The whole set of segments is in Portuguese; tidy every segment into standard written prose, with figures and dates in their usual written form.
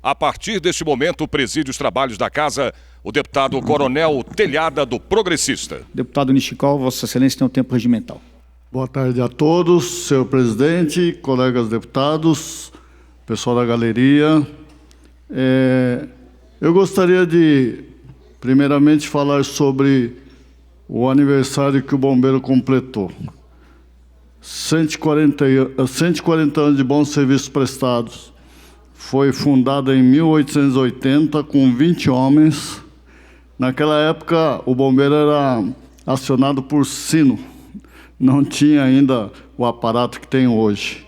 A partir deste momento, preside os trabalhos da Casa o deputado Coronel Telhada, do Progressista. Deputado Nichicol, Vossa Excelência tem o tempo regimental. Boa tarde a todos, senhor presidente, colegas deputados, pessoal da galeria. Eu gostaria de, primeiramente, falar sobre o aniversário que o bombeiro completou. 140 anos de bons serviços prestados. Foi fundada em 1880 com 20 homens. Naquela época, o bombeiro era acionado por sino. Não tinha ainda o aparato que tem hoje.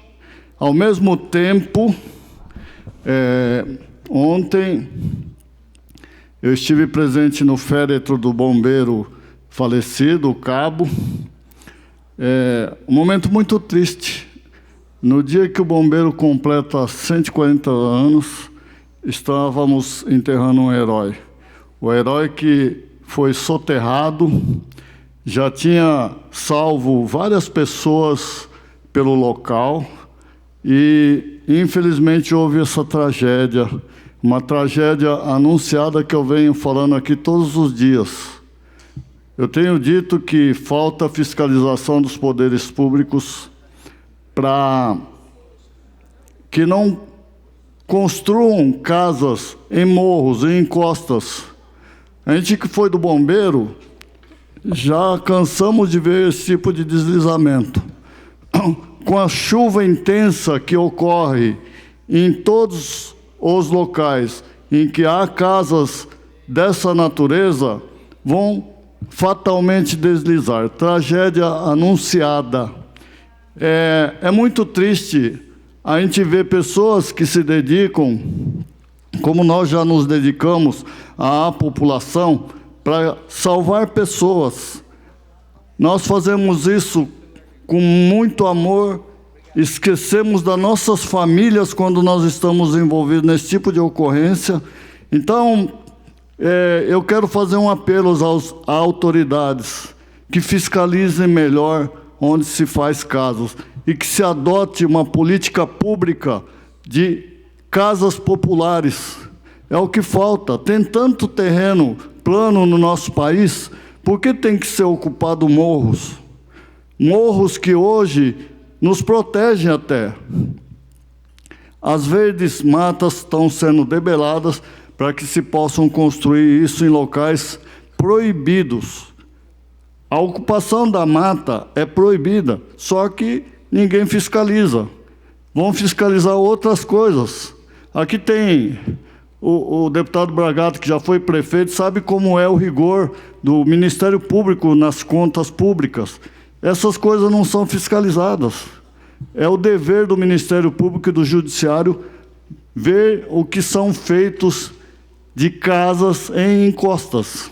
Ao mesmo tempo, ontem, eu estive presente no féretro do bombeiro falecido, o cabo. Um momento muito triste. No dia que o bombeiro completa 140 anos, estávamos enterrando um herói. O herói que foi soterrado, já tinha salvo várias pessoas pelo local e, infelizmente, houve essa tragédia, uma tragédia anunciada que eu venho falando aqui todos os dias. Eu tenho dito que falta fiscalização dos poderes públicos para que não construam casas em morros, em encostas. A gente que foi do bombeiro, já cansamos de ver esse tipo de deslizamento. Com a chuva intensa que ocorre em todos os locais em que há casas dessa natureza, vão fatalmente deslizar. Tragédia anunciada. É muito triste a gente ver pessoas que se dedicam, como nós já nos dedicamos à população, para salvar pessoas. Nós fazemos isso com muito amor, esquecemos das nossas famílias quando nós estamos envolvidos nesse tipo de ocorrência. Então, eu quero fazer um apelo às autoridades que fiscalizem melhor onde se faz casas e que se adote uma política pública de casas populares. É o que falta. Tem tanto terreno plano no nosso país, por que tem que ser ocupado morros? Morros que hoje nos protegem até. As verdes matas estão sendo debeladas para que se possam construir isso em locais proibidos. A ocupação da mata é proibida, só que ninguém fiscaliza. Vão fiscalizar outras coisas. Aqui tem o deputado Bragato, que já foi prefeito, sabe como é o rigor do Ministério Público nas contas públicas. Essas coisas não são fiscalizadas. É o dever do Ministério Público e do Judiciário ver o que são feitos de casas em encostas.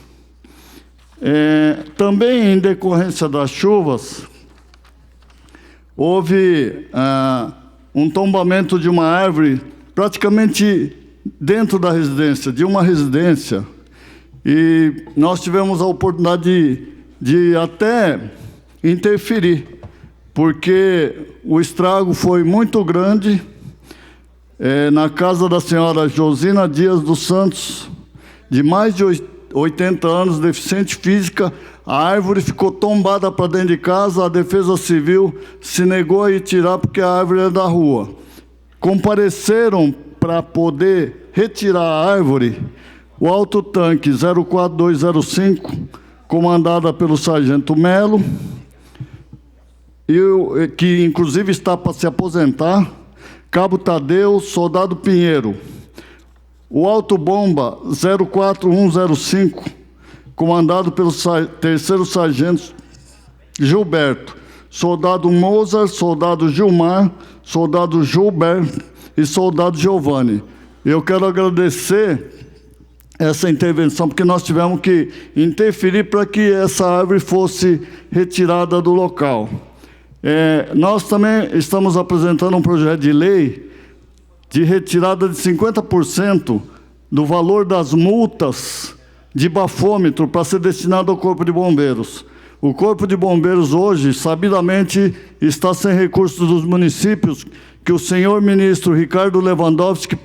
Também, em decorrência das chuvas, houve um tombamento de uma árvore praticamente dentro da residência, de uma residência, e nós tivemos a oportunidade de até interferir, porque o estrago foi muito grande. Na casa da senhora Josina Dias dos Santos, de mais de 80 anos, deficiente física, a árvore ficou tombada para dentro de casa, a Defesa Civil se negou a ir tirar porque a árvore é da rua. Compareceram para poder retirar a árvore o Alto Tanque 04205, comandada pelo Sargento Melo, que inclusive está para se aposentar, Cabo Tadeu, Soldado Pinheiro, o Alto Bomba 04105, comandado pelo terceiro sargento Gilberto, Soldado Mozart, Soldado Gilmar, Soldado Gilbert e Soldado Giovanni. Eu quero agradecer essa intervenção, porque nós tivemos que interferir para que essa árvore fosse retirada do local. Nós também estamos apresentando um projeto de lei de retirada de 50% do valor das multas de bafômetro para ser destinado ao Corpo de Bombeiros. O Corpo de Bombeiros hoje, sabidamente, está sem recursos dos municípios, que o senhor ministro Ricardo Lewandowski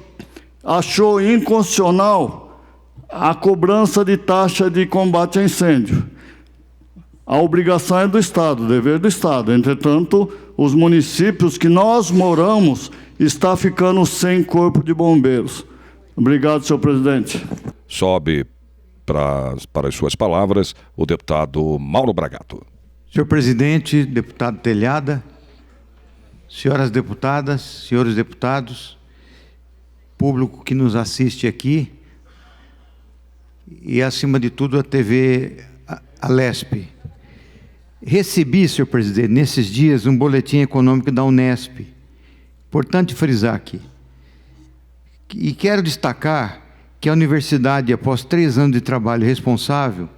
achou inconstitucional a cobrança de taxa de combate a incêndio. A obrigação é do Estado, o dever do Estado. Entretanto, os municípios que nós moramos estão ficando sem corpo de bombeiros. Obrigado, senhor presidente. Sobe para as suas palavras o deputado Mauro Bragato. Senhor presidente, deputado Telhada, senhoras deputadas, senhores deputados, público que nos assiste aqui e, acima de tudo, a TV Alesp. Recebi, senhor presidente, nesses dias um boletim econômico da Unesp. Importante frisar aqui. E quero destacar que a universidade, após 3 anos de trabalho responsável,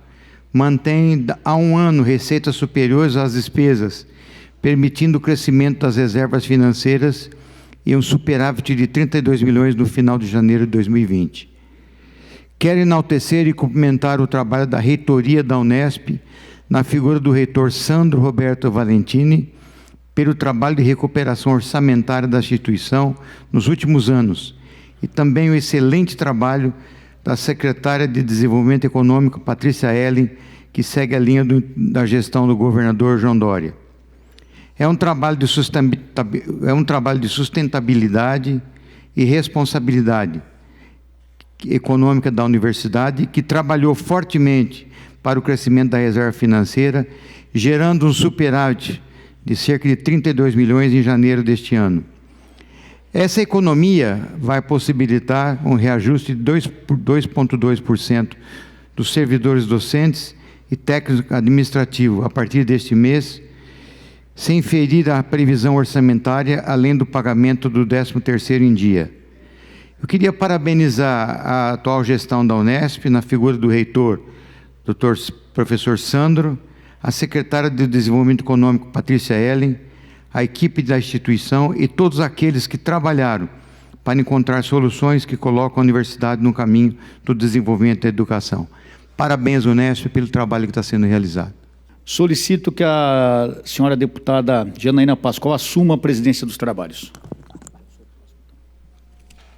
mantém há 1 ano receitas superiores às despesas, permitindo o crescimento das reservas financeiras e um superávit de 32 milhões no final de janeiro de 2020. Quero enaltecer e cumprimentar o trabalho da reitoria da Unesp, na figura do reitor Sandro Roberto Valentini, pelo trabalho de recuperação orçamentária da instituição nos últimos anos, e também o excelente trabalho da secretária de Desenvolvimento Econômico, Patrícia Ellen, que segue a linha da gestão do governador João Dória. É um trabalho de sustentabilidade e responsabilidade econômica da universidade, que trabalhou fortemente para o crescimento da reserva financeira, gerando um superávit de cerca de 32 milhões em janeiro deste ano. Essa economia vai possibilitar um reajuste de 2,2% dos servidores docentes e técnicos administrativos a partir deste mês, sem ferir a previsão orçamentária, além do pagamento do 13º em dia. Eu queria parabenizar a atual gestão da Unesp, na figura do reitor, professor Sandro, a secretária de Desenvolvimento Econômico, Patrícia Ellen, a equipe da instituição e todos aqueles que trabalharam para encontrar soluções que colocam a universidade no caminho do desenvolvimento da educação. Parabéns, Unesp, pelo trabalho que está sendo realizado. Solicito que a senhora deputada Janaína Pascoal assuma a presidência dos trabalhos.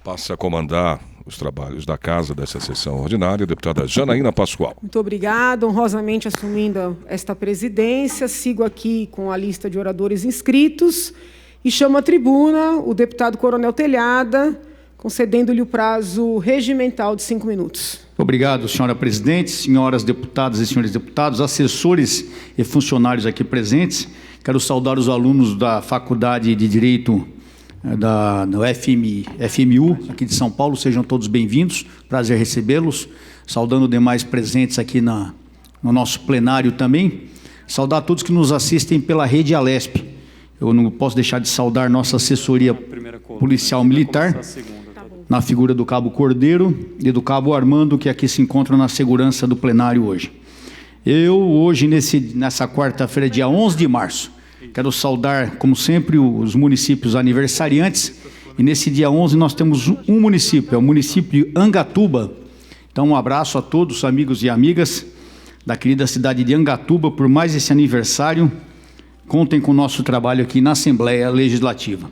Passa a comandar os trabalhos da casa dessa sessão ordinária, deputada Janaína Pascoal. Muito obrigada, honrosamente assumindo esta presidência, sigo aqui com a lista de oradores inscritos e chamo à tribuna o deputado Coronel Telhada, concedendo-lhe o prazo regimental de 5 minutos. Obrigado, senhora presidente, senhoras deputadas e senhores deputados, assessores e funcionários aqui presentes. Quero saudar os alunos da Faculdade de Direito do FMU, aqui de São Paulo, sejam todos bem-vindos, prazer recebê-los, saudando demais presentes aqui no nosso plenário também, saudar todos que nos assistem pela rede Alesp. Eu não posso deixar de saudar nossa assessoria policial militar, na figura do Cabo Cordeiro e do Cabo Armando, que aqui se encontram na segurança do plenário hoje. Eu, hoje, nessa quarta-feira, dia 11 de março, quero saudar, como sempre, os municípios aniversariantes. E nesse dia 11 nós temos um município, é o município de Angatuba. Então, um abraço a todos, amigos e amigas da querida cidade de Angatuba, por mais esse aniversário. Contem com o nosso trabalho aqui na Assembleia Legislativa.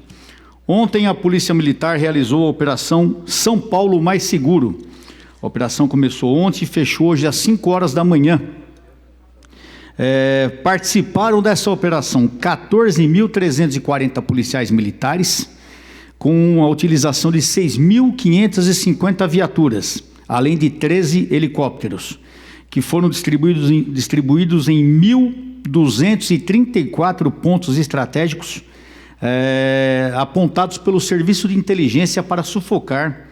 Ontem, a Polícia Militar realizou a Operação São Paulo Mais Seguro. A operação começou ontem e fechou hoje às 5 horas da manhã. Participaram dessa operação 14.340 policiais militares, com a utilização de 6.550 viaturas, além de 13 helicópteros, que foram distribuídos em 1.234 pontos estratégicos, apontados pelo Serviço de Inteligência para sufocar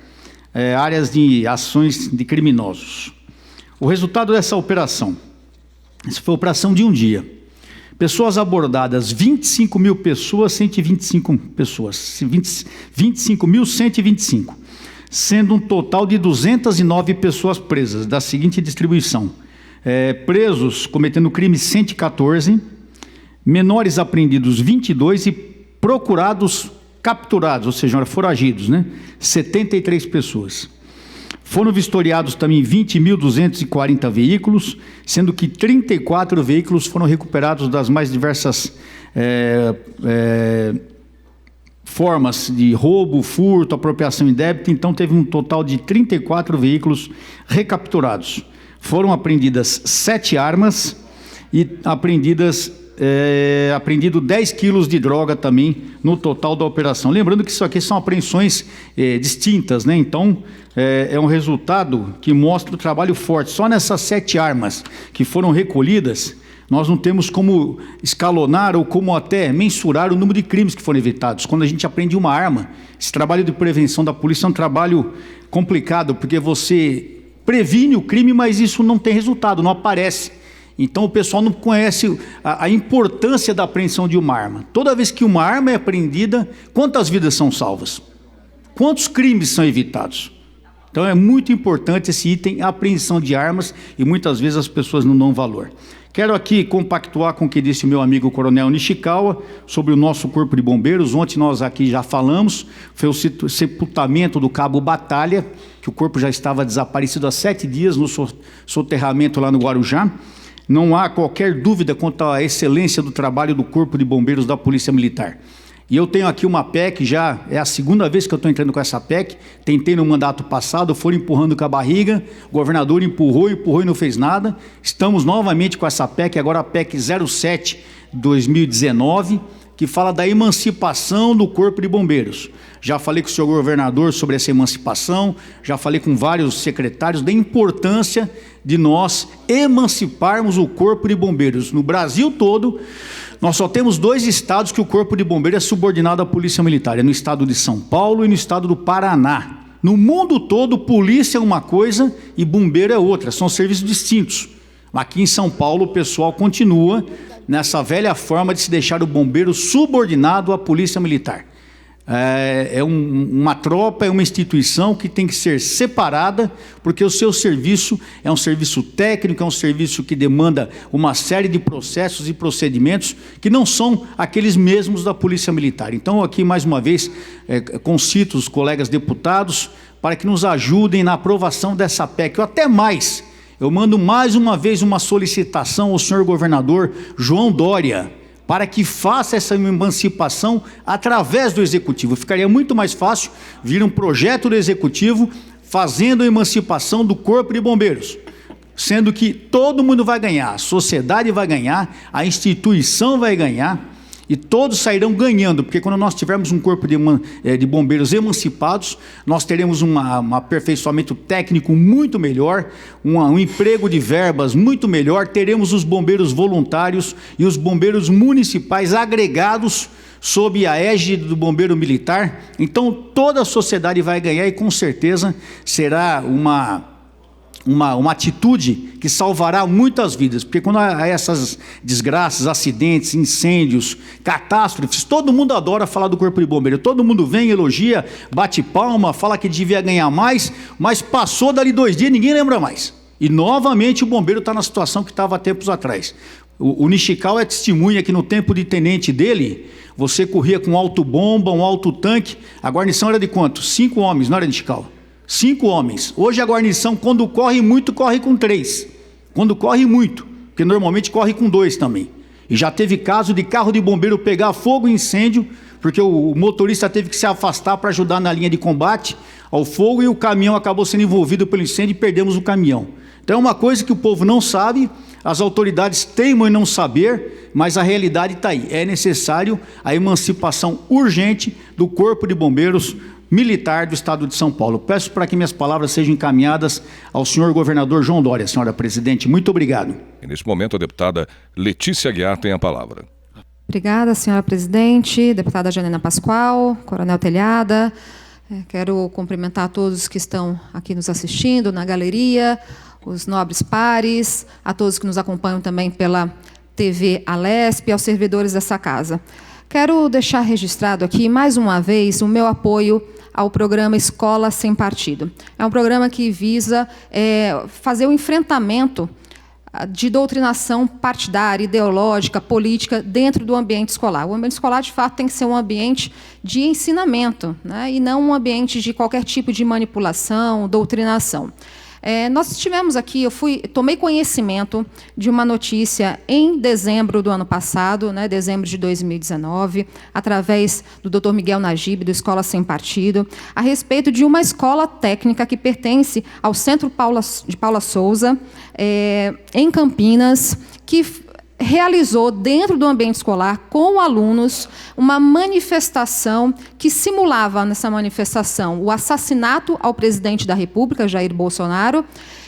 áreas de ações de criminosos. O resultado dessa operação: essa foi a operação de um dia. Pessoas abordadas, 25 mil pessoas, 125 pessoas, 25.125, sendo um total de 209 pessoas presas, da seguinte distribuição: presos cometendo crime 114, menores apreendidos 22 e procurados, capturados, ou seja, foragidos, 73 pessoas. Foram vistoriados também 20.240 veículos, sendo que 34 veículos foram recuperados das mais diversas formas de roubo, furto, apropriação indébita, então teve um total de 34 veículos recapturados. Foram apreendidas 7 armas e apreendido 10 quilos de droga também no total da operação. Lembrando que isso aqui são apreensões distintas, né? Então, é um resultado que mostra o trabalho forte. Só nessas 7 armas que foram recolhidas, nós não temos como escalonar ou como até mensurar o número de crimes que foram evitados. Quando a gente apreende uma arma, esse trabalho de prevenção da polícia é um trabalho complicado, porque você previne o crime, mas isso não tem resultado, não aparece. Então o pessoal não conhece a importância da apreensão de uma arma. Toda vez que uma arma é apreendida, quantas vidas são salvas? Quantos crimes são evitados? Então é muito importante esse item, a apreensão de armas, e muitas vezes as pessoas não dão valor. Quero aqui compactuar com o que disse o meu amigo Coronel Nishikawa sobre o nosso Corpo de Bombeiros. Ontem nós aqui já falamos, foi o sepultamento do Cabo Batalha, que o corpo já estava desaparecido há 7 dias no soterramento lá no Guarujá. Não há qualquer dúvida quanto à excelência do trabalho do Corpo de Bombeiros da Polícia Militar. E eu tenho aqui uma PEC, já é a segunda vez que eu estou entrando com essa PEC, tentei no mandato passado, foram empurrando com a barriga, o governador empurrou e não fez nada. Estamos novamente com essa PEC, agora a PEC 07/2019, que fala da emancipação do Corpo de Bombeiros. Já falei com o senhor governador sobre essa emancipação, já falei com vários secretários da importância de nós emanciparmos o Corpo de Bombeiros. No Brasil todo, nós só temos 2 estados que o Corpo de Bombeiros é subordinado à Polícia Militar, é no estado de São Paulo e no estado do Paraná. No mundo todo, polícia é uma coisa e bombeiro é outra, são serviços distintos. Aqui em São Paulo, o pessoal continua nessa velha forma de se deixar o bombeiro subordinado à Polícia Militar. Uma tropa, é uma instituição que tem que ser separada, porque o seu serviço é um serviço técnico, é um serviço que demanda uma série de processos e procedimentos que não são aqueles mesmos da Polícia Militar. Então, aqui, mais uma vez, concito os colegas deputados para que nos ajudem na aprovação dessa PEC, ou até mais. Eu mando mais uma vez uma solicitação ao senhor governador João Dória, para que faça essa emancipação através do Executivo. Ficaria muito mais fácil vir um projeto do Executivo fazendo a emancipação do Corpo de Bombeiros, sendo que todo mundo vai ganhar, a sociedade vai ganhar, a instituição vai ganhar, e todos sairão ganhando, porque quando nós tivermos um corpo de bombeiros emancipados, nós teremos um aperfeiçoamento técnico muito melhor, um emprego de verbas muito melhor, teremos os bombeiros voluntários e os bombeiros municipais agregados sob a égide do bombeiro militar. Então toda a sociedade vai ganhar e com certeza será uma atitude que salvará muitas vidas, porque quando há essas desgraças, acidentes, incêndios, catástrofes, todo mundo adora falar do Corpo de Bombeiro, todo mundo vem, elogia, bate palma, fala que devia ganhar mais, mas passou dali 2 dias e ninguém lembra mais. E novamente o bombeiro está na situação que estava há tempos atrás. O Nishikawa é testemunha que no tempo de tenente dele, você corria com autobomba, um autotanque, a guarnição era de quanto? 5 homens, não era, Nishikawa? 5 homens. Hoje a guarnição, quando corre muito, corre com 3. Quando corre muito, porque normalmente corre com 2 também. E já teve caso de carro de bombeiro pegar fogo e incêndio, porque o motorista teve que se afastar para ajudar na linha de combate ao fogo e o caminhão acabou sendo envolvido pelo incêndio e perdemos o caminhão. Então é uma coisa que o povo não sabe, as autoridades teimam em não saber, mas a realidade está aí. É necessário a emancipação urgente do Corpo de Bombeiros Militar do Estado de São Paulo. Peço para que minhas palavras sejam encaminhadas ao senhor governador João Dória. Senhora presidente, muito obrigado. E nesse momento a deputada Letícia Aguiar tem a palavra. Obrigada, senhora presidente, deputada Janina Pascoal, coronel Telhada. Quero cumprimentar a todos que estão aqui nos assistindo na galeria, os nobres pares, a todos que nos acompanham também pela TV Alesp, aos servidores dessa casa. Quero deixar registrado aqui, mais uma vez, o meu apoio ao programa Escola Sem Partido. É um programa que visa fazer o enfrentamento de doutrinação partidária, ideológica, política dentro do ambiente escolar. O ambiente escolar, de fato, tem que ser um ambiente de ensinamento, né, e não um ambiente de qualquer tipo de manipulação, doutrinação. Nós tivemos aqui, tomei conhecimento de uma notícia em dezembro do ano passado, né, dezembro de 2019, através do Dr. Miguel Najib, do Escola Sem Partido, a respeito de uma escola técnica que pertence ao Centro de Paula Souza, em Campinas, que realizou, dentro do ambiente escolar, com alunos, uma manifestação que simulava, nessa manifestação, o assassinato ao presidente da República, Jair Bolsonaro,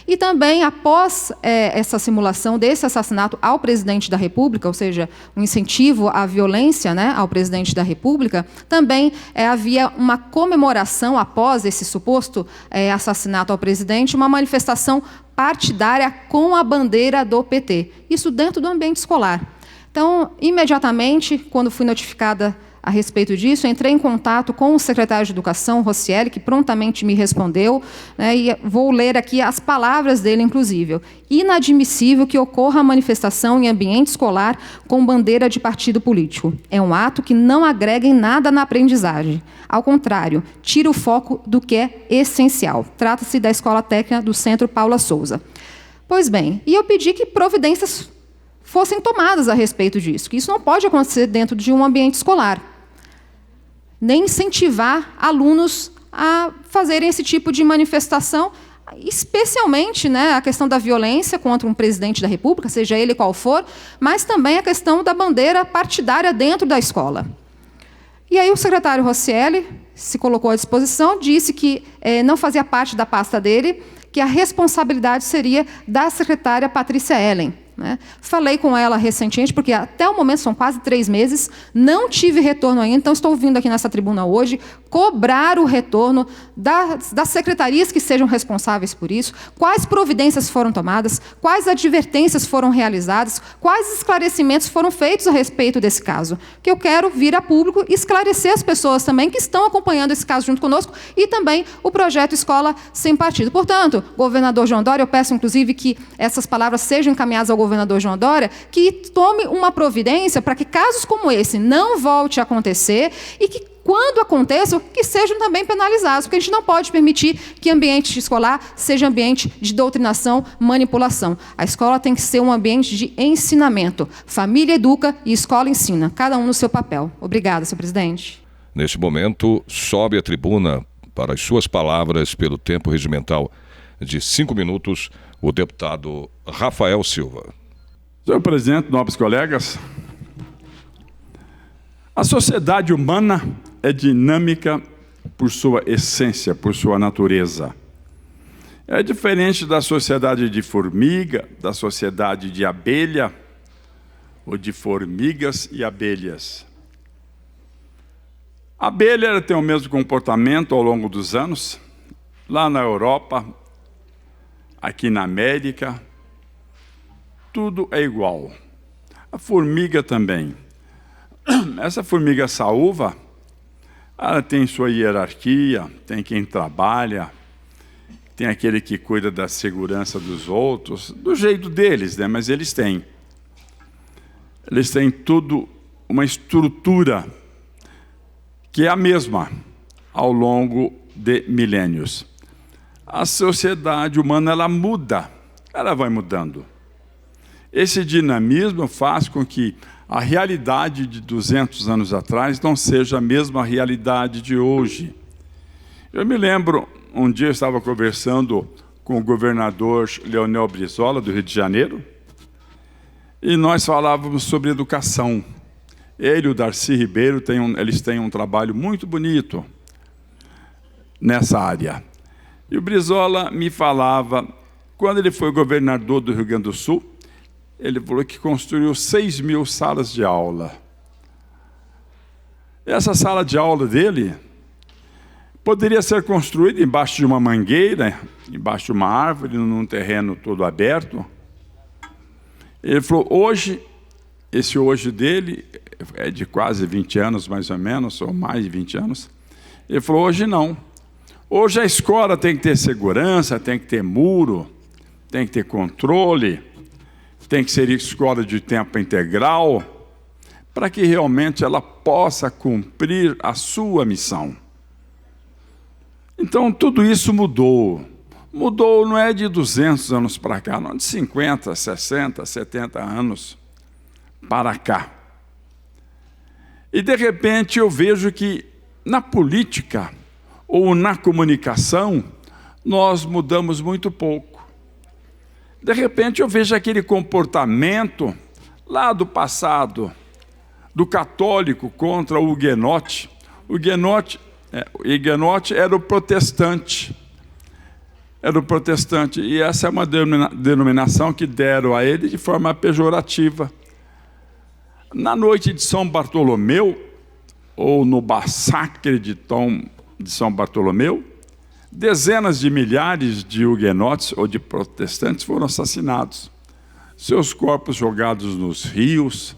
e também, após essa simulação desse assassinato ao presidente da República, ou seja, um incentivo à violência, né, ao presidente da República, também havia uma comemoração, após esse suposto assassinato ao presidente, uma manifestação partidária com a bandeira do PT. Isso dentro do ambiente escolar. Então, imediatamente, quando fui notificada a respeito disso, entrei em contato com o secretário de Educação, Rossielli, que prontamente me respondeu, né, e vou ler aqui as palavras dele, inclusive. Inadmissível que ocorra a manifestação em ambiente escolar com bandeira de partido político. É um ato que não agrega em nada na aprendizagem. Ao contrário, tira o foco do que é essencial. Trata-se da Escola Técnica do Centro Paula Souza. Pois bem, e eu pedi que providências fossem tomadas a respeito disso, que isso não pode acontecer dentro de um ambiente escolar. Nem incentivar alunos a fazerem esse tipo de manifestação, especialmente, né, a questão da violência contra um presidente da República, seja ele qual for, mas também a questão da bandeira partidária dentro da escola. E aí o secretário Rossielli se colocou à disposição, disse que não fazia parte da pasta dele, que a responsabilidade seria da secretária Patrícia Ellen. Né? Falei com ela recentemente, porque até o momento são quase 3 meses, não tive retorno ainda, então estou vindo aqui nessa tribuna hoje cobrar o retorno das secretarias que sejam responsáveis por isso, quais providências foram tomadas, quais advertências foram realizadas, quais esclarecimentos foram feitos a respeito desse caso, que eu quero vir a público esclarecer as pessoas também que estão acompanhando esse caso junto conosco e também o projeto Escola Sem Partido. Portanto, governador João Dória, eu peço inclusive que essas palavras sejam encaminhadas ao governador João Dória, que tome uma providência para que casos como esse não volte a acontecer e que, quando aconteçam, que sejam também penalizados, porque a gente não pode permitir que ambiente escolar seja ambiente de doutrinação, manipulação. A escola tem que ser um ambiente de ensinamento. Família educa e escola ensina, cada um no seu papel. Obrigada, senhor presidente. Neste momento, sobe à tribuna para as suas palavras, pelo tempo regimental de 5 minutos, o deputado Rafael Silva. Senhor presidente, nobres colegas, a sociedade humana é dinâmica por sua essência, por sua natureza. É diferente da sociedade de formiga, da sociedade de abelha, ou de formigas e abelhas. A abelha tem o mesmo comportamento ao longo dos anos, lá na Europa, aqui na América, tudo é igual. A formiga também. Essa formiga saúva, ela tem sua hierarquia, tem quem trabalha, tem aquele que cuida da segurança dos outros, do jeito deles, né? Mas eles têm. Eles têm tudo, uma estrutura que é a mesma ao longo de milênios. A sociedade humana, ela muda, ela vai mudando. Esse dinamismo faz com que a realidade de 200 anos atrás não seja a mesma realidade de hoje. Eu me lembro, um dia eu estava conversando com o governador Leonel Brizola, do Rio de Janeiro, e nós falávamos sobre educação. Ele e o Darcy Ribeiro, eles têm um trabalho muito bonito nessa área. E o Brizola me falava, quando ele foi governador do Rio Grande do Sul, ele falou que construiu 6.000 salas de aula. Essa sala de aula dele poderia ser construída embaixo de uma mangueira, embaixo de uma árvore, num terreno todo aberto. Ele falou, hoje, esse hoje dele é de quase 20 anos, mais ou menos, ou mais de 20 anos. Ele falou, hoje não. Hoje a escola tem que ter segurança, tem que ter muro, tem que ter controle, tem que ser escola de tempo integral, para que realmente ela possa cumprir a sua missão. Então, tudo isso mudou. mudou não é de 200 anos para cá, não, de 50, 60, 70 anos para cá. E, de repente, eu vejo que na política ou na comunicação, nós mudamos muito pouco. De repente, eu vejo aquele comportamento lá do passado, do católico contra o huguenote. O huguenote era o protestante. Era o protestante. E essa é uma denominação que deram a ele de forma pejorativa. Na noite de São Bartolomeu, ou no massacre de São Bartolomeu, dezenas de milhares de huguenotes ou de protestantes foram assassinados. Seus corpos jogados nos rios.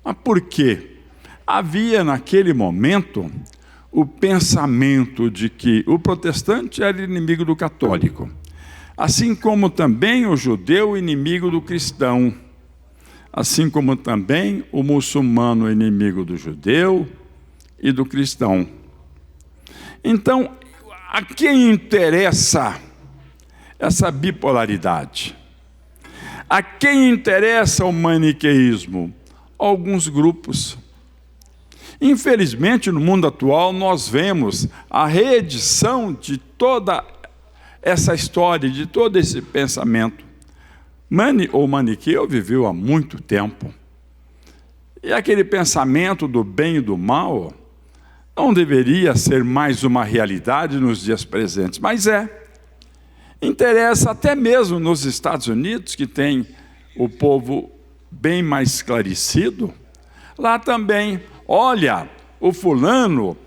Mas por quê? Havia naquele momento o pensamento de que o protestante era inimigo do católico, assim como também o judeu inimigo do cristão, assim como também o muçulmano inimigo do judeu e do cristão. Então, a quem interessa essa bipolaridade? A quem interessa o maniqueísmo? Alguns grupos. Infelizmente, no mundo atual, nós vemos a reedição de toda essa história, de todo esse pensamento. O maniqueu viveu há muito tempo. E aquele pensamento do bem e do mal não deveria ser mais uma realidade nos dias presentes, mas é. Interessa até mesmo nos Estados Unidos, que tem o povo bem mais esclarecido. Lá também, olha, o fulano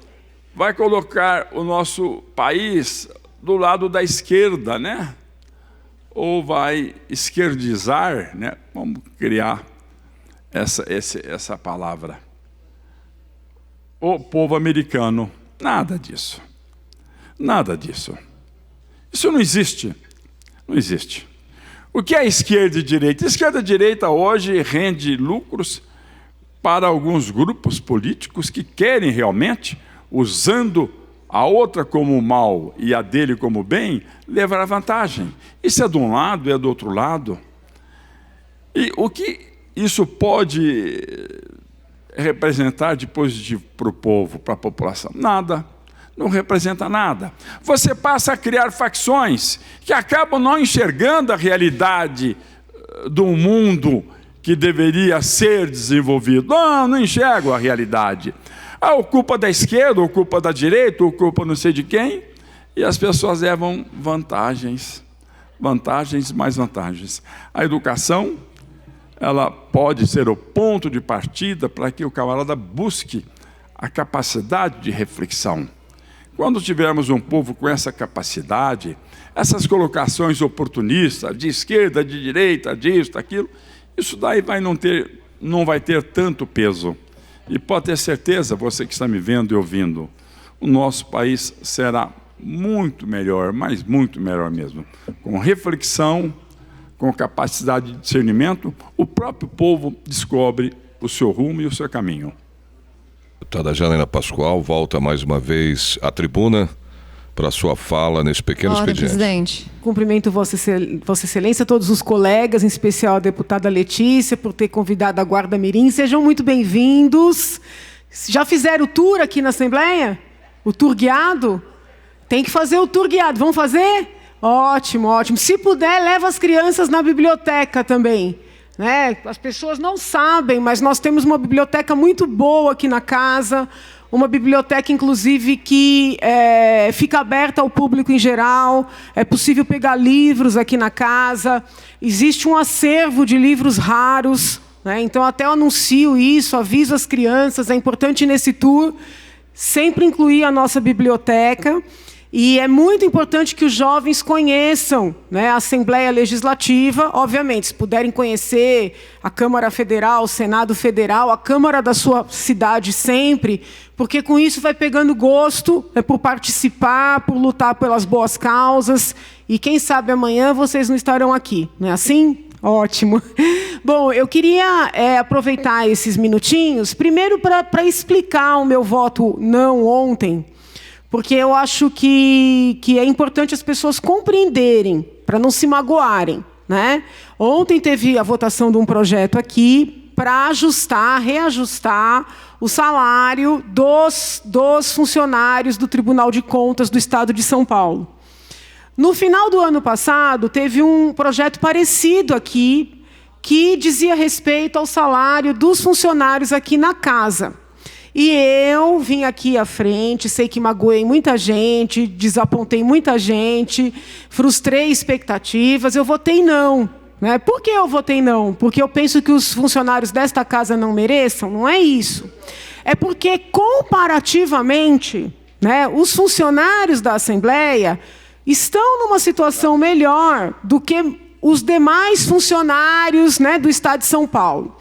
vai colocar o nosso país do lado da esquerda, né? Ou vai esquerdizar, né? Vamos criar essa palavra. O povo americano. Nada disso. Nada disso. Isso não existe. Não existe. O que é esquerda e direita? Esquerda e direita hoje rende lucros para alguns grupos políticos que querem realmente, usando a outra como mal e a dele como bem, levar a vantagem. Isso é de um lado, é do outro lado. E o que isso pode representar de positivo para o povo, para a população? Nada. Não representa nada. Você passa a criar facções que acabam não enxergando a realidade do mundo que deveria ser desenvolvido. Não enxergam a realidade. Ou culpa da esquerda, ou culpa da direita, ou culpa não sei de quem, e as pessoas levam vantagens, mais vantagens. A educação, ela pode ser o ponto de partida para que o camarada busque a capacidade de reflexão. Quando tivermos um povo com essa capacidade, essas colocações oportunistas, de esquerda, de direita, disso, daquilo, isso daí não vai ter tanto peso. E pode ter certeza, você que está me vendo e ouvindo, o nosso país será muito melhor, mas muito melhor mesmo. Com reflexão, com capacidade de discernimento, o próprio povo descobre o seu rumo e o seu caminho. Deputada Janaína Pascoal volta mais uma vez à tribuna para a sua fala nesse pequeno expediente. Presidente. Cumprimento Vossa Excelência, todos os colegas, em especial a deputada Letícia, por ter convidado a Guarda Mirim. Sejam muito bem-vindos. Já fizeram o tour aqui na Assembleia? O tour guiado? Tem que fazer o tour guiado. Vamos fazer? Ótimo, ótimo. Se puder, leva as crianças na biblioteca também. As pessoas não sabem, mas nós temos uma biblioteca muito boa aqui na casa, uma biblioteca, inclusive, que fica aberta ao público em geral, é possível pegar livros aqui na casa, existe um acervo de livros raros, então até eu anuncio isso, aviso as crianças, é importante nesse tour sempre incluir a nossa biblioteca. E é muito importante que os jovens conheçam a Assembleia Legislativa, obviamente, se puderem conhecer a Câmara Federal, o Senado Federal, a Câmara da sua cidade sempre, porque com isso vai pegando gosto por participar, por lutar pelas boas causas, e quem sabe amanhã vocês não estarão aqui, não é assim? Ótimo. Bom, eu queria aproveitar esses minutinhos, primeiro para explicar o meu voto não ontem, porque eu acho que é importante as pessoas compreenderem, para não se magoarem, né? Ontem teve a votação de um projeto aqui para reajustar o salário dos funcionários do Tribunal de Contas do Estado de São Paulo. No final do ano passado, teve um projeto parecido aqui, que dizia respeito ao salário dos funcionários aqui na casa. E eu vim aqui à frente, sei que magoei muita gente, desapontei muita gente, frustrei expectativas, eu votei não. Né? Por que eu votei não? Porque eu penso que os funcionários desta casa não mereçam? Não é isso. É porque, comparativamente, né, os funcionários da Assembleia estão numa situação melhor do que os demais funcionários, né, do Estado de São Paulo.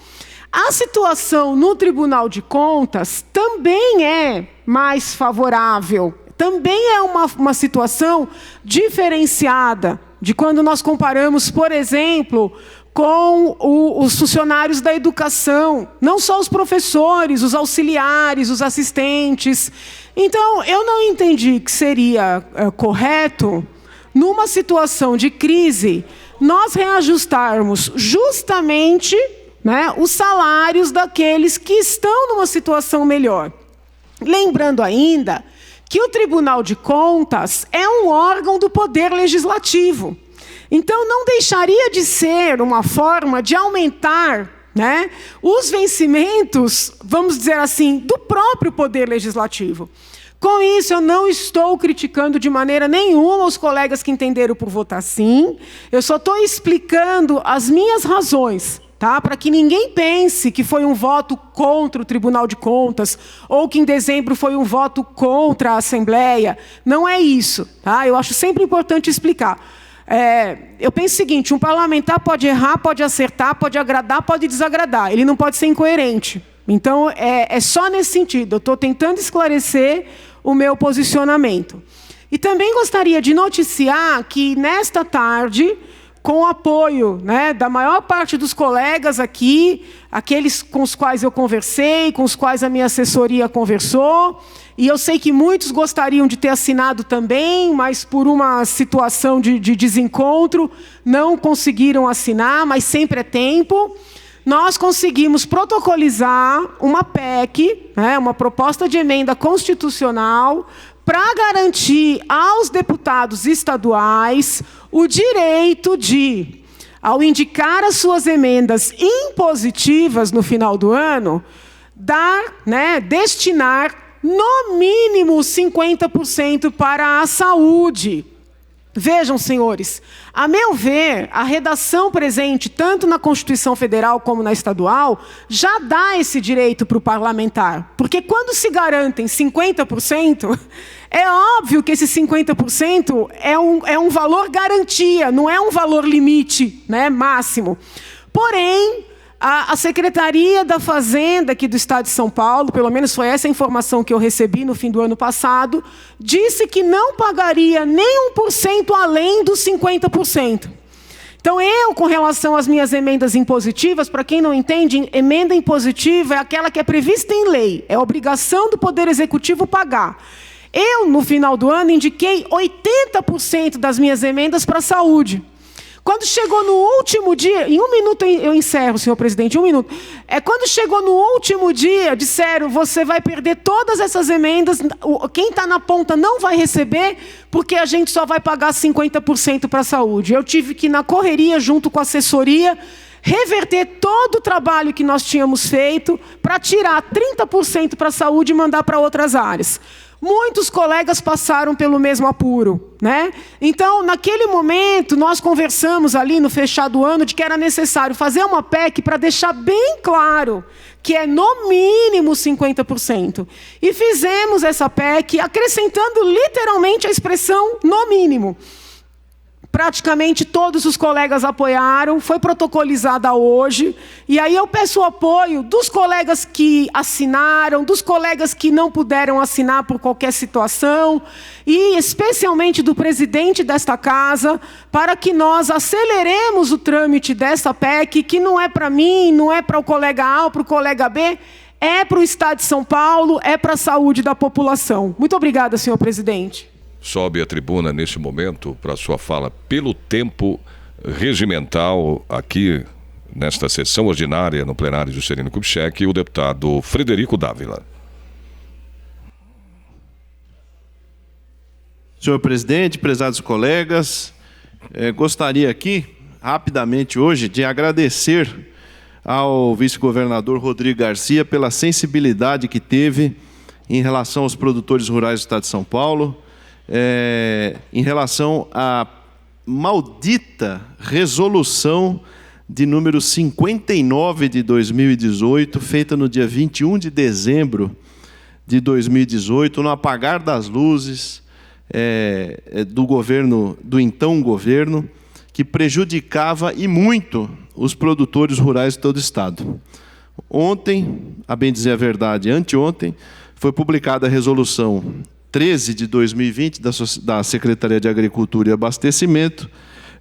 A situação no Tribunal de Contas também é mais favorável, também é uma situação diferenciada de quando nós comparamos, por exemplo, com os funcionários da educação, não só os professores, os auxiliares, os assistentes. Então, eu não entendi que seria correto, numa situação de crise, nós reajustarmos justamente, né, os salários daqueles que estão numa situação melhor. Lembrando ainda que o Tribunal de Contas é um órgão do Poder Legislativo. Então, não deixaria de ser uma forma de aumentar, né, os vencimentos, vamos dizer assim, do próprio Poder Legislativo. Com isso, eu não estou criticando de maneira nenhuma os colegas que entenderam por votar sim. Eu só estou explicando as minhas razões, tá? Para que ninguém pense que foi um voto contra o Tribunal de Contas ou que em dezembro foi um voto contra a Assembleia. Não é isso, tá? Eu acho sempre importante explicar. Eu penso o seguinte, um parlamentar pode errar, pode acertar, pode agradar, pode desagradar. Ele não pode ser incoerente. Então, é só nesse sentido. Eu estou tentando esclarecer o meu posicionamento. E também gostaria de noticiar que, nesta tarde, com o apoio, né, da maior parte dos colegas aqui, aqueles com os quais eu conversei, com os quais a minha assessoria conversou, e eu sei que muitos gostariam de ter assinado também, mas por uma situação de desencontro, não conseguiram assinar, mas sempre é tempo. Nós conseguimos protocolizar uma PEC, né, uma proposta de emenda constitucional, para garantir aos deputados estaduais o direito de, ao indicar as suas emendas impositivas no final do ano, destinar no mínimo 50% para a saúde. Vejam, senhores, a meu ver, a redação presente, tanto na Constituição Federal como na estadual, já dá esse direito para o parlamentar. Porque quando se garantem 50%, é óbvio que esse 50% é um valor garantia, não é um valor limite, né, máximo. Porém, a Secretaria da Fazenda aqui do Estado de São Paulo, pelo menos foi essa a informação que eu recebi no fim do ano passado, disse que não pagaria nem 1% além dos 50%. Então, com relação às minhas emendas impositivas, para quem não entende, emenda impositiva é aquela que é prevista em lei, é obrigação do Poder Executivo pagar. Eu, no final do ano, indiquei 80% das minhas emendas para a saúde. Quando chegou no último dia, em 1 minuto eu encerro, senhor presidente, 1 minuto. Quando chegou no último dia, disseram, você vai perder todas essas emendas, quem está na ponta não vai receber, porque a gente só vai pagar 50% para a saúde. Eu tive que, na correria, junto com a assessoria, reverter todo o trabalho que nós tínhamos feito para tirar 30% para a saúde e mandar para outras áreas. Muitos colegas passaram pelo mesmo apuro, né? Então, naquele momento, nós conversamos ali no fechado do ano de que era necessário fazer uma PEC para deixar bem claro que é no mínimo 50%. E fizemos essa PEC acrescentando literalmente a expressão no mínimo. Praticamente todos os colegas apoiaram, foi protocolizada hoje, e aí eu peço o apoio dos colegas que assinaram, dos colegas que não puderam assinar por qualquer situação, e especialmente do presidente desta casa, para que nós aceleremos o trâmite dessa PEC, que não é para mim, não é para o colega A ou para o colega B, é para o Estado de São Paulo, é para a saúde da população. Muito obrigada, senhor presidente. Sobe a tribuna neste momento para a sua fala pelo tempo regimental aqui nesta sessão ordinária no plenário Juscelino Kubitschek, o deputado Frederico Dávila. Senhor presidente, prezados colegas, gostaria aqui, rapidamente hoje, de agradecer ao vice-governador Rodrigo Garcia pela sensibilidade que teve em relação aos produtores rurais do Estado de São Paulo, em relação à maldita resolução de número 59 de 2018, feita no dia 21 de dezembro de 2018, no apagar das luzes do então governo, que prejudicava e muito os produtores rurais de todo o Estado. Ontem, a bem dizer a verdade, anteontem, foi publicada a resolução 13 de 2020 da Secretaria de Agricultura e Abastecimento,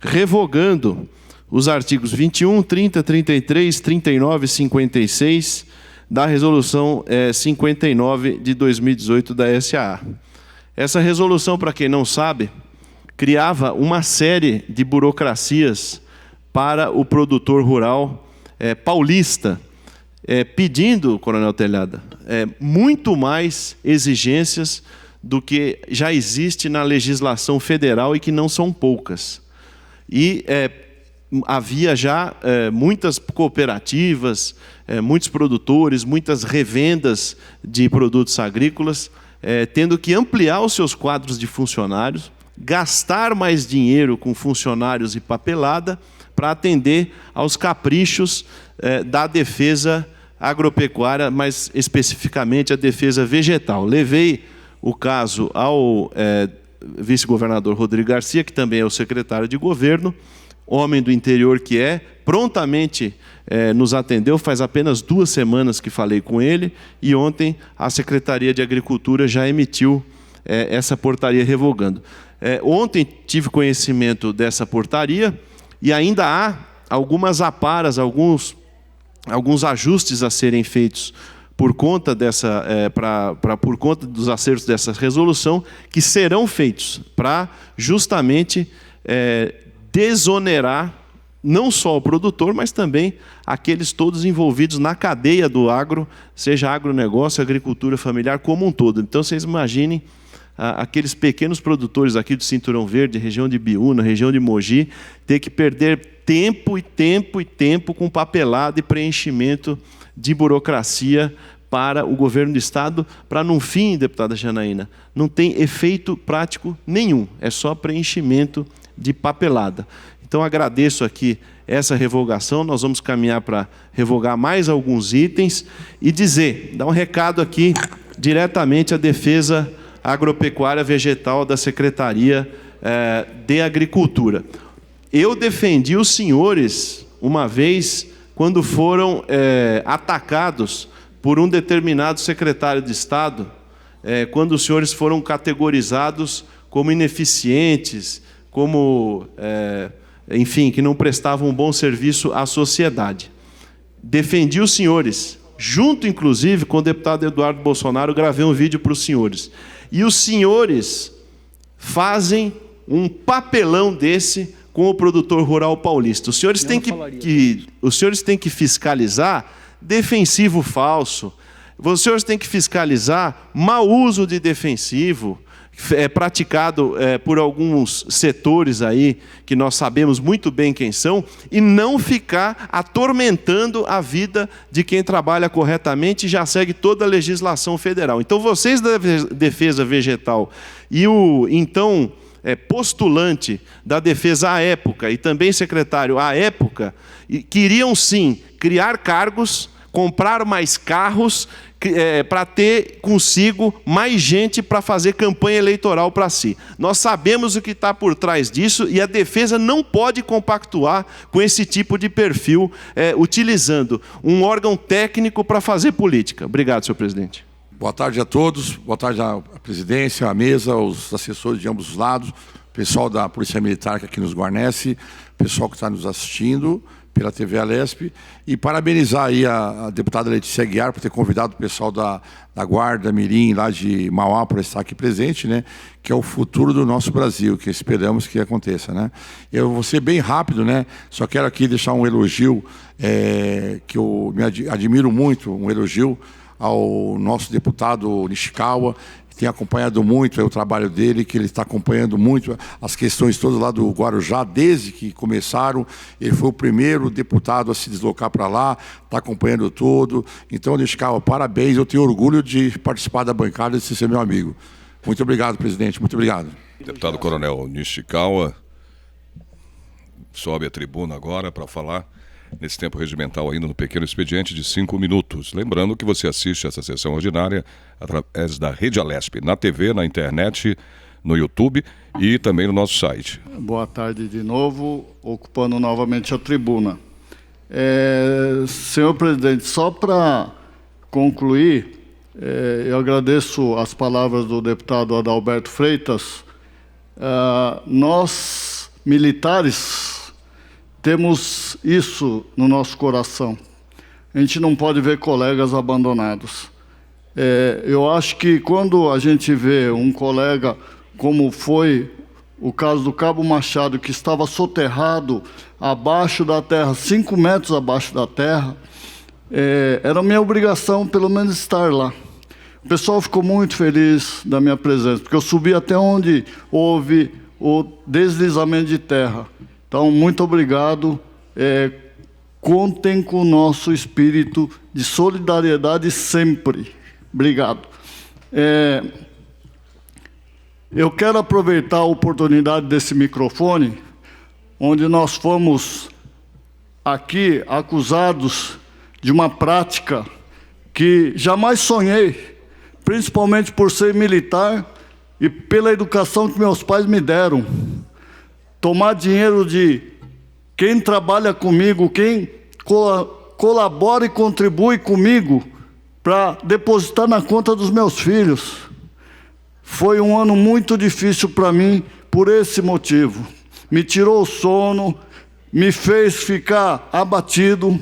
revogando os artigos 21, 30, 33, 39 e 56 da resolução 59 de 2018 da SAA. Essa resolução, para quem não sabe, criava uma série de burocracias para o produtor rural paulista, pedindo, Coronel Telhada, muito mais exigências do que já existe na legislação federal e que não são poucas. E havia já muitas cooperativas, muitos produtores, muitas revendas de produtos agrícolas, tendo que ampliar os seus quadros de funcionários, gastar mais dinheiro com funcionários e papelada para atender aos caprichos da defesa agropecuária, mais especificamente a defesa vegetal. Levei o caso ao vice-governador Rodrigo Garcia, que também é o secretário de governo, homem do interior que prontamente nos atendeu, faz apenas 2 semanas que falei com ele, e ontem a Secretaria de Agricultura já emitiu essa portaria revogando. Ontem tive conhecimento dessa portaria e ainda há algumas aparas, alguns ajustes a serem feitos por conta por conta dos acertos dessa resolução, que serão feitos para justamente desonerar não só o produtor, mas também aqueles todos envolvidos na cadeia do agro, seja agronegócio, agricultura familiar como um todo. Então, vocês imaginem aqueles pequenos produtores aqui do Cinturão Verde, região de Biúna, região de Mogi, ter que perder tempo com papelada e preenchimento de burocracia para o governo do Estado, para, no fim, deputada Janaína, não tem efeito prático nenhum, é só preenchimento de papelada. Então, agradeço aqui essa revogação, nós vamos caminhar para revogar mais alguns itens e dar um recado aqui diretamente à defesa agropecuária vegetal da Secretaria de Agricultura. Eu defendi os senhores uma vez quando foram atacados por um determinado secretário de Estado, quando os senhores foram categorizados como ineficientes, como, enfim, que não prestavam um bom serviço à sociedade. Defendi os senhores, junto, inclusive, com o deputado Eduardo Bolsonaro, gravei um vídeo para os senhores. E os senhores fazem um papelão desse com o produtor rural paulista. Os senhores têm que fiscalizar defensivo falso, os senhores têm que fiscalizar mau uso de defensivo, praticado por alguns setores aí, que nós sabemos muito bem quem são, e não ficar atormentando a vida de quem trabalha corretamente e já segue toda a legislação federal. Então, vocês da defesa vegetal e o, então, postulante da defesa à época, e também secretário à época, queriam, sim, criar cargos, comprar mais carros, para ter consigo mais gente para fazer campanha eleitoral para si. Nós sabemos o que está por trás disso e a defesa não pode compactuar com esse tipo de perfil, utilizando um órgão técnico para fazer política. Obrigado, senhor presidente. Boa tarde a todos, boa tarde à presidência, à mesa, aos assessores de ambos os lados, pessoal da Polícia Militar que aqui nos guarnece, pessoal que está nos assistindo, pela TV Alesp, e parabenizar aí a deputada Letícia Aguiar por ter convidado o pessoal da Guarda Mirim, lá de Mauá, para estar aqui presente, né? Que é o futuro do nosso Brasil, que esperamos que aconteça, né? Eu vou ser bem rápido, né? Só quero aqui deixar um elogio, que eu me admiro muito, um elogio ao nosso deputado Nishikawa, que tem acompanhado muito o trabalho dele, que ele está acompanhando muito as questões todas lá do Guarujá, desde que começaram. Ele foi o primeiro deputado a se deslocar para lá, está acompanhando tudo. Então, Nishikawa, parabéns, eu tenho orgulho de participar da bancada e de ser meu amigo. Muito obrigado, presidente, muito obrigado. Deputado Coronel Nishikawa sobe à tribuna agora para falar nesse tempo regimental ainda no pequeno expediente de 5 minutos. Lembrando que você assiste essa sessão ordinária através da Rede Alesp, na TV, na internet, no YouTube e também no nosso site. Boa tarde de novo, ocupando novamente a tribuna. Senhor presidente, só para concluir, eu agradeço as palavras do deputado Adalberto Freitas. Nós, militares, temos isso no nosso coração. A gente não pode ver colegas abandonados. Eu acho que quando a gente vê um colega, como foi o caso do Cabo Machado, que estava soterrado abaixo da terra, 5 metros abaixo da terra, era minha obrigação, pelo menos, estar lá. O pessoal ficou muito feliz da minha presença, porque eu subi até onde houve o deslizamento de terra. Então, muito obrigado. Contem com o nosso espírito de solidariedade sempre. Obrigado. Eu quero aproveitar a oportunidade desse microfone, onde nós fomos aqui acusados de uma prática que jamais sonhei, principalmente por ser militar e pela educação que meus pais me deram. Tomar dinheiro de quem trabalha comigo, quem colabora e contribui comigo para depositar na conta dos meus filhos. Foi um ano muito difícil para mim por esse motivo. Me tirou o sono, me fez ficar abatido.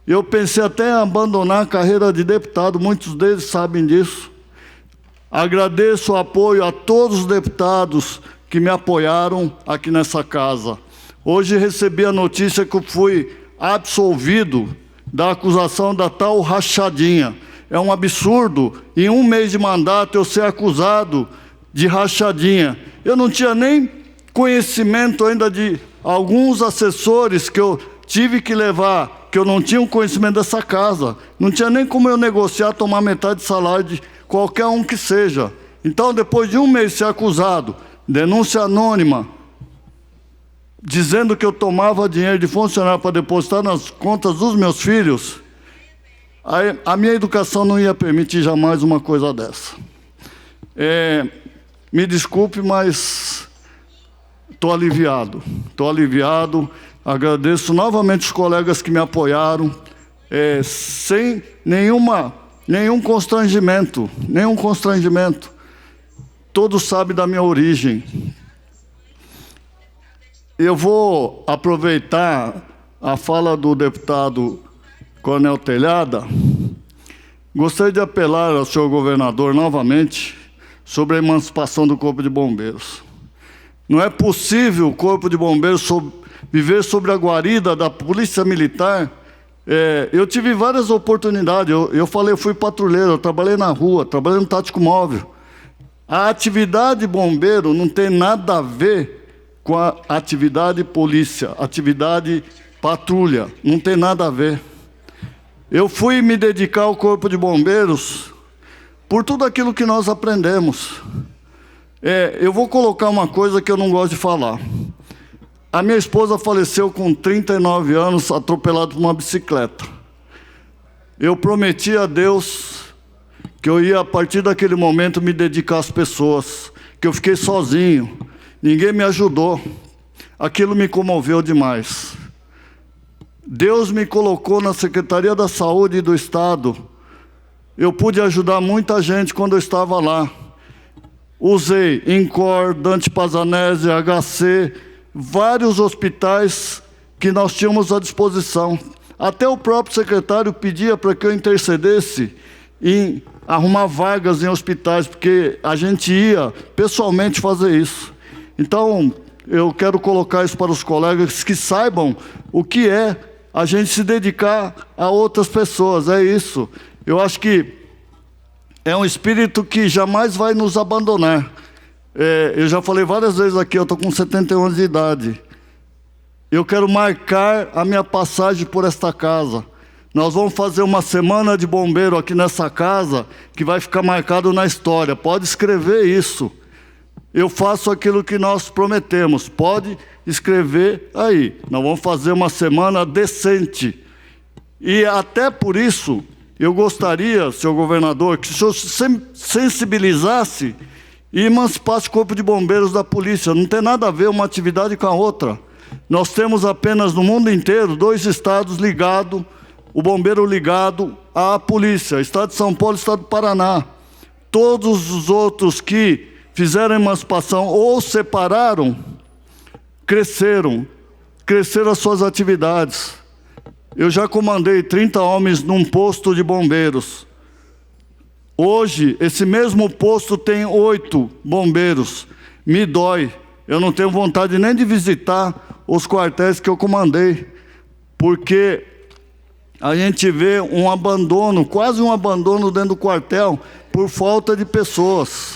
Eu pensei até em abandonar a carreira de deputado, muitos deles sabem disso. Agradeço o apoio a todos os deputados que me apoiaram aqui nessa casa. Hoje recebi a notícia que eu fui absolvido da acusação da tal rachadinha. É um absurdo, em 1 mês de mandato, eu ser acusado de rachadinha. Eu não tinha nem conhecimento ainda de alguns assessores que eu tive que levar, que eu não tinha conhecimento dessa casa. Não tinha nem como eu negociar, tomar metade de salário de qualquer um que seja. Então, depois de 1 mês ser acusado, denúncia anônima, dizendo que eu tomava dinheiro de funcionário para depositar nas contas dos meus filhos, a minha educação não ia permitir jamais uma coisa dessa. Me desculpe, mas estou aliviado. Estou aliviado. Agradeço novamente os colegas que me apoiaram, sem nenhum constrangimento. Todos sabem da minha origem. Eu vou aproveitar a fala do deputado Coronel Telhada. Gostaria de apelar ao senhor governador novamente sobre a emancipação do Corpo de Bombeiros. Não é possível o Corpo de Bombeiros viver sobre a guarida da Polícia Militar. Eu tive várias oportunidades. Eu fui patrulheiro, eu trabalhei na rua, trabalhei no tático móvel. A atividade bombeiro não tem nada a ver com a atividade polícia, atividade patrulha, não tem nada a ver. Eu fui me dedicar ao Corpo de Bombeiros por tudo aquilo que nós aprendemos. Eu vou colocar uma coisa que eu não gosto de falar. A minha esposa faleceu com 39 anos, atropelada por uma bicicleta. Eu prometi a Deus que eu ia, a partir daquele momento, me dedicar às pessoas, que eu fiquei sozinho, ninguém me ajudou. Aquilo me comoveu demais. Deus me colocou na Secretaria da Saúde do Estado. Eu pude ajudar muita gente quando eu estava lá. Usei INCOR, Dante Pazanese, HC, vários hospitais que nós tínhamos à disposição. Até o próprio secretário pedia para que eu intercedesse em arrumar vagas em hospitais, porque a gente ia pessoalmente fazer isso. Então, eu quero colocar isso para os colegas que saibam o que é a gente se dedicar a outras pessoas, é isso. Eu acho que é um espírito que jamais vai nos abandonar. Eu já falei várias vezes aqui, eu estou com 71 anos de idade. Eu quero marcar a minha passagem por esta casa. Nós vamos fazer uma semana de bombeiro aqui nessa casa, que vai ficar marcado na história. Pode escrever isso. Eu faço aquilo que nós prometemos. Pode escrever aí. Nós vamos fazer uma semana decente. E até por isso, eu gostaria, senhor governador, que o senhor sensibilizasse e emancipasse o Corpo de Bombeiros da polícia. Não tem nada a ver uma atividade com a outra. Nós temos apenas no mundo inteiro 2 estados ligados, o bombeiro ligado à polícia, Estado de São Paulo e Estado do Paraná. Todos os outros que fizeram emancipação ou separaram, cresceram as suas atividades. Eu já comandei 30 homens num posto de bombeiros. Hoje, esse mesmo posto tem 8 bombeiros. Me dói. Eu não tenho vontade nem de visitar os quartéis que eu comandei, porque a gente vê um abandono, quase um abandono dentro do quartel, por falta de pessoas.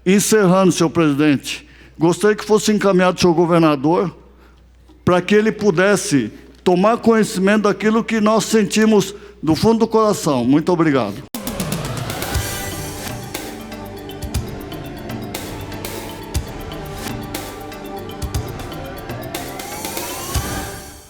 Encerrando, senhor presidente, gostaria que fosse encaminhado ao senhor governador, para que ele pudesse tomar conhecimento daquilo que nós sentimos do fundo do coração. Muito obrigado.